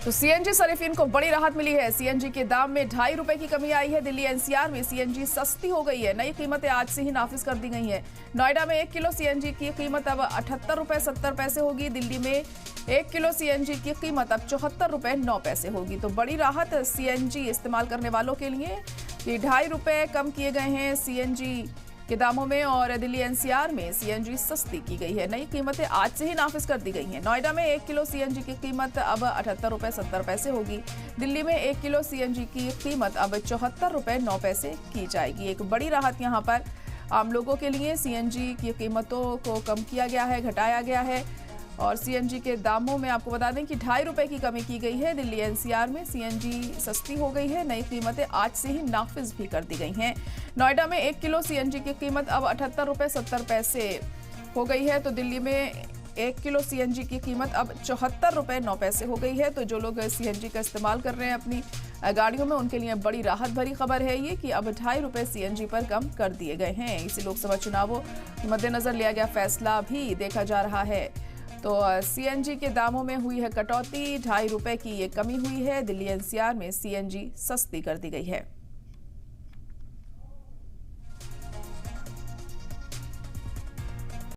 तो सीएनजी सरीफिन को बड़ी राहत मिली है। सीएनजी के दाम में ₹2.5 की कमी आई है। दिल्ली एनसीआर में सीएनजी सस्ती हो गई है। नई कीमतें आज से ही नाफिज कर दी गई हैं। नोएडा में 1 किलो सीएनजी की कीमत अब ₹78.70 होगी। दिल्ली में 1 किलो सीएनजी की कीमत अब ₹74.09 होगी। तो बड़ी राहत सीएनजी इस्तेमाल करने वालों के लिए कि ₹2.5 कम किए गए हैं सीएनजी के दामों में और दिल्ली एनसीआर में सीएनजी सस्ती की गई है। नई कीमतें आज से ही नाफिज कर दी गई हैं। नोएडा में 1 किलो सीएनजी की कीमत अब ₹78.70 होगी। दिल्ली में 1 किलो सीएनजी की कीमत अब ₹74.09 की जाएगी। एक बड़ी राहत यहां पर आम लोगों के लिए सीएनजी की कीमतों को कम किया गया है, घटाया गया है और सीएनजी के दामों में आपको बता दें कि ₹2.5 की कमी की गई है। दिल्ली एनसीआर में सीएनजी सस्ती हो गई है। नई कीमतें आज से ही नाफिज भी कर दी गई हैं। नोएडा में 1 किलो सीएनजी की कीमत अब ₹78.70 हो गई है। तो दिल्ली में 1 किलो सीएनजी की कीमत अब ₹74.09 हो गई है। तो जो लोग सीएनजी का इस्तेमाल कर रहे हैं अपनी गाड़ियों में, उनके लिए बड़ी राहत भरी खबर है ये कि अब ₹2.5 सीएनजी पर कम कर दिए गए हैं। इसी लोकसभा चुनावों के मद्देनजर लिया गया फैसला भी देखा जा रहा है। तो सीएनजी के दामों में हुई है कटौती, ₹2.5 की ये कमी हुई है। दिल्ली एनसीआर में सीएनजी सस्ती कर दी गई है।